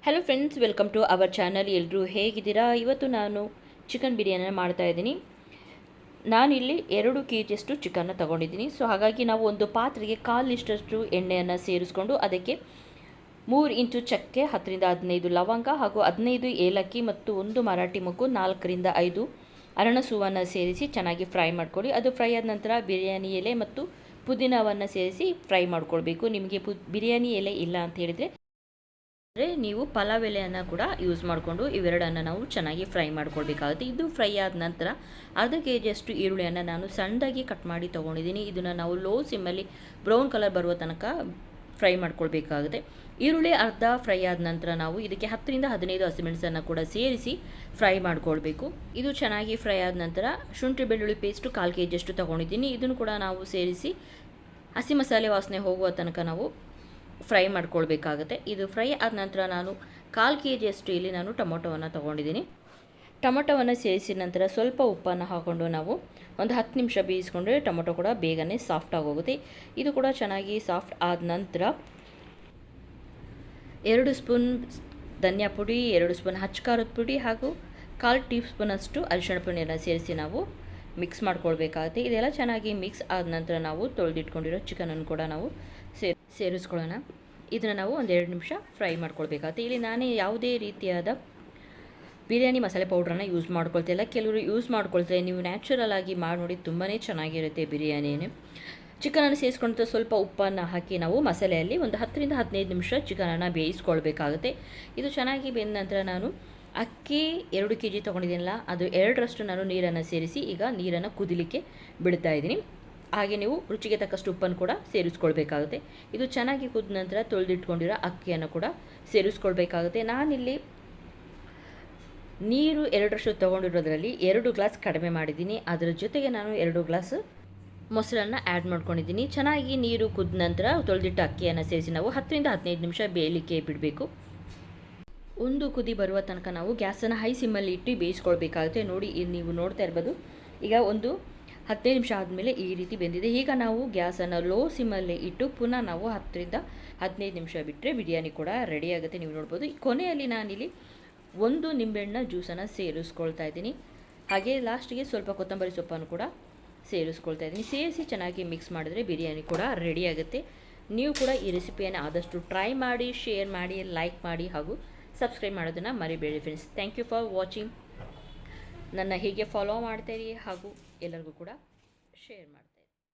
Hello friends, welcome to our channel. ಎಲ್ಲರೂ ಹೇಗಿದ್ದೀರಾ? ಇವತ್ತು ನಾನು ಚಿಕನ್ ಬಿರಿಯಾನಿ ಮಾಡ್ತಾಯಿದ್ದೀನಿ. ನಾನಿಲ್ಲಿ 2 kg ಚಿಕನ್ನ ತೊಗೊಂಡಿದ್ದೀನಿ. ಸೊ ಹಾಗಾಗಿ ನಾವು ಒಂದು ಪಾತ್ರೆಗೆ 1/4 ಲೀಟರಷ್ಟು ಎಣ್ಣೆಯನ್ನು ಸೇರಿಸ್ಕೊಂಡು ಅದಕ್ಕೆ 3 ಇಂಚು ಚಕ್ಕೆ, 10 ರಿಂದ 15 ಲವಂಗ ಹಾಗೂ 15 ಏಲಕ್ಕಿ ಮತ್ತು 1 ಮರಾಠಿ ಮೊಗ್ಗು, 4 ರಿಂದ 5 ಅರಣಸೂವನ್ನು ಸೇರಿಸಿ ಚೆನ್ನಾಗಿ ಫ್ರೈ ಮಾಡ್ಕೊಳ್ಳಿ. ಅದು ಫ್ರೈ ಆದ ನಂತರ ಬಿರಿಯಾನಿ ಎಲೆ ಮತ್ತು ಪುದೀನವನ್ನು ಸೇರಿಸಿ ಫ್ರೈ ಮಾಡ್ಕೊಳ್ಬೇಕು. ನಿಮಗೆ ಬಿರಿಯಾನಿ ಎಲೆ ಇಲ್ಲ ಅಂತ ಹೇಳಿದರೆ ನೀವು ಪಲಾವ್ ಎಲೆಯನ್ನು ಕೂಡ ಯೂಸ್ ಮಾಡಿಕೊಂಡು ಇವೆರಡನ್ನು ನಾವು ಚೆನ್ನಾಗಿ ಫ್ರೈ ಮಾಡ್ಕೊಳ್ಬೇಕಾಗುತ್ತೆ. ಇದು ಫ್ರೈ ಆದ ನಂತರ ಅರ್ಧ kg ಈರುಳ್ಳಿಯನ್ನು ನಾನು ಸಣ್ಣದಾಗಿ ಕಟ್ ಮಾಡಿ ತೊಗೊಂಡಿದ್ದೀನಿ. ಇದನ್ನು ನಾವು ಲೋ ಸಿಮ್ಮಲ್ಲಿ ಬ್ರೌನ್ ಕಲರ್ ಬರುವ ತನಕ ಫ್ರೈ ಮಾಡ್ಕೊಳ್ಬೇಕಾಗುತ್ತೆ. ಈರುಳ್ಳಿ ಅರ್ಧ ಫ್ರೈ ಆದ ನಂತರ ನಾವು ಇದಕ್ಕೆ 10 ರಿಂದ 15 ಹಸಿಮೆಣಸನ್ನು ಕೂಡ ಸೇರಿಸಿ ಫ್ರೈ ಮಾಡ್ಕೊಳ್ಬೇಕು. ಇದು ಚೆನ್ನಾಗಿ ಫ್ರೈ ಆದ ನಂತರ ಶುಂಠಿ ಬೆಳ್ಳುಳ್ಳಿ ಪೇಸ್ಟು 1/4 kg ತೊಗೊಂಡಿದ್ದೀನಿ. ಇದನ್ನು ಕೂಡ ನಾವು ಸೇರಿಸಿ ಹಸಿ ಮಸಾಲೆ ವಾಸನೆ ಹೋಗುವ ತನಕ ನಾವು ಫ್ರೈ ಮಾಡ್ಕೊಳ್ಬೇಕಾಗುತ್ತೆ. ಇದು ಫ್ರೈ ಆದ ನಂತರ ನಾನು 1/4 kg ಇಲ್ಲಿ ನಾನು ಟೊಮೊಟೊವನ್ನು ತೊಗೊಂಡಿದ್ದೀನಿ. ಟೊಮೊಟೊವನ್ನು ಸೇರಿಸಿದ ನಂತರ ಸ್ವಲ್ಪ ಉಪ್ಪನ್ನು ಹಾಕ್ಕೊಂಡು ನಾವು ಒಂದು 10 ನಿಮಿಷ ಬೇಯಿಸ್ಕೊಂಡ್ರೆ ಟೊಮೊಟೊ ಕೂಡ ಬೇಗನೆ ಸಾಫ್ಟ್ ಆಗೋಗುತ್ತೆ. ಇದು ಕೂಡ ಚೆನ್ನಾಗಿ ಸಾಫ್ಟ್ ಆದ ನಂತರ 2 ಸ್ಪೂನ್ ಧನಿಯಾ ಪುಡಿ, 2 ಸ್ಪೂನ್ ಹಚ್ಚ ಖಾರದ ಪುಡಿ ಹಾಗೂ 1/4 ಟೀ ಸ್ಪೂನಷ್ಟು ಅರಿಶಿಣ ಪುಡಿಯನ್ನು ಸೇರಿಸಿ ನಾವು ಮಿಕ್ಸ್ ಮಾಡ್ಕೊಳ್ಬೇಕಾಗುತ್ತೆ. ಇದೆಲ್ಲ ಚೆನ್ನಾಗಿ ಮಿಕ್ಸ್ ಆದ ನಂತರ ನಾವು ತೊಳೆದಿಟ್ಕೊಂಡಿರೋ ಚಿಕನನ್ನು ಕೂಡ ನಾವು ಸೇರಿಸ್ಕೊಳ್ಳೋಣ. ಇದನ್ನು ನಾವು 1-2 ನಿಮಿಷ ಫ್ರೈ ಮಾಡ್ಕೊಳ್ಬೇಕಾಗುತ್ತೆ. ಇಲ್ಲಿ ನಾನೇ ಯಾವುದೇ ರೀತಿಯಾದ ಬಿರಿಯಾನಿ ಮಸಾಲೆ ಪೌಡ್ರನ್ನು ಯೂಸ್ ಮಾಡ್ಕೊಳ್ತಿಲ್ಲ. ಕೆಲವರು ಯೂಸ್ ಮಾಡ್ಕೊಳ್ತಾರೆ. ನೀವು ನ್ಯಾಚುರಲ್ ಆಗಿ ಮಾಡಿ ನೋಡಿ, ತುಂಬಾ ಚೆನ್ನಾಗಿರುತ್ತೆ ಬಿರಿಯಾನಿನೇ. ಚಿಕನನ್ನು ಸೇರಿಸ್ಕೊಂಡು ಸ್ವಲ್ಪ ಉಪ್ಪನ್ನು ಹಾಕಿ ನಾವು ಮಸಾಲೆಯಲ್ಲಿ ಒಂದು 10 ರಿಂದ 15 ನಿಮಿಷ ಚಿಕನನ್ನು ಬೇಯಿಸ್ಕೊಳ್ಬೇಕಾಗುತ್ತೆ. ಇದು ಚೆನ್ನಾಗಿ ಬೆಂದ ನಂತರ ನಾನು ಅಕ್ಕಿ 2 kg ತೊಗೊಂಡಿದ್ದೀನಲ್ಲ, ಅದು 2ರಷ್ಟು ನಾನು ನೀರನ್ನು ಸೇರಿಸಿ ಈಗ ನೀರನ್ನು ಕುದಿಲಿಕ್ಕೆ ಬಿಡ್ತಾ ಇದ್ದೀನಿ. ಹಾಗೆ ನೀವು ರುಚಿಗೆ ತಕ್ಕಷ್ಟು ಉಪ್ಪನ್ನು ಕೂಡ ಸೇರಿಸ್ಕೊಳ್ಬೇಕಾಗುತ್ತೆ. ಇದು ಚೆನ್ನಾಗಿ ಕುದ ನಂತರ ತೊಳೆದಿಟ್ಕೊಂಡಿರೋ ಅಕ್ಕಿಯನ್ನು ಕೂಡ ಸೇರಿಸ್ಕೊಳ್ಬೇಕಾಗುತ್ತೆ. ನಾನಿಲ್ಲಿ ನೀರು 2ರಷ್ಟು ತೊಗೊಂಡಿರೋದ್ರಲ್ಲಿ 2 ಗ್ಲಾಸ್ ಕಡಿಮೆ ಮಾಡಿದ್ದೀನಿ. ಅದರ ಜೊತೆಗೆ ನಾನು 2 ಗ್ಲಾಸ್ ಮೊಸರನ್ನು ಆ್ಯಡ್ ಮಾಡ್ಕೊಂಡಿದ್ದೀನಿ. ಚೆನ್ನಾಗಿ ನೀರು ಕುದ ನಂತರ ತೊಳೆದಿಟ್ಟ ಅಕ್ಕಿಯನ್ನು ಸೇರಿಸಿ ನಾವು 10 ರಿಂದ 15 ನಿಮಿಷ ಬೇಯಲಿಕ್ಕೆ ಬಿಡಬೇಕು. ಒಂದು ಕುದಿ ಬರುವ ತನಕ ನಾವು ಗ್ಯಾಸನ್ನು ಹೈ ಸಿಮ್ಮಲ್ಲಿ ಇಟ್ಟು ಬೇಯಿಸ್ಕೊಳ್ಬೇಕಾಗುತ್ತೆ. ನೋಡಿ, ಇಲ್ಲಿ ನೀವು ನೋಡ್ತಾ ಇರ್ಬೋದು. ಈಗ ಒಂದು 15 ನಿಮಿಷ ಆದಮೇಲೆ ಈ ರೀತಿ ಬೆಂದಿದೆ. ಈಗ ನಾವು ಗ್ಯಾಸನ್ನು ಲೋ ಸಿಮ್ಮಲ್ಲಿ ಇಟ್ಟು ಪುನಃ ನಾವು 10 ರಿಂದ 15 ನಿಮಿಷ ಬಿಟ್ಟರೆ ಬಿರಿಯಾನಿ ಕೂಡ ರೆಡಿ ಆಗುತ್ತೆ. ನೀವು ನೋಡ್ಬೋದು. ಕೊನೆಯಲ್ಲಿ ನಾನಿಲ್ಲಿ 1 ನಿಂಬೆಹಣ್ಣಿನ ಜ್ಯೂಸನ್ನು ಸೇರಿಸ್ಕೊಳ್ತಾ ಇದ್ದೀನಿ. ಹಾಗೆ ಲಾಸ್ಟಿಗೆ ಸ್ವಲ್ಪ ಕೊತ್ತಂಬರಿ ಸೊಪ್ಪನ್ನು ಕೂಡ ಸೇರಿಸ್ಕೊಳ್ತಾ ಇದ್ದೀನಿ. ಸೇರಿಸಿ ಚೆನ್ನಾಗಿ ಮಿಕ್ಸ್ ಮಾಡಿದ್ರೆ ಬಿರಿಯಾನಿ ಕೂಡ ರೆಡಿ ಆಗುತ್ತೆ. ನೀವು ಕೂಡ ಈ ರೆಸಿಪಿಯನ್ನು ಆದಷ್ಟು ಟ್ರೈ ಮಾಡಿ, ಶೇರ್ ಮಾಡಿ, ಲೈಕ್ ಮಾಡಿ ಹಾಗೂ ಸಬ್ಸ್ಕ್ರೈಬ್ ಮಾಡೋದನ್ನು ಮರಿಬೇಡಿ friends. Thank you for watching. ನನ್ನ ಹೀಗೆ ಫಾಲೋ ಮಾಡ್ತಾಯಿರಿ ಹಾಗೂ ಎಲ್ಲರಿಗೂ ಕೂಡ ಶೇರ್ ಮಾಡಿ.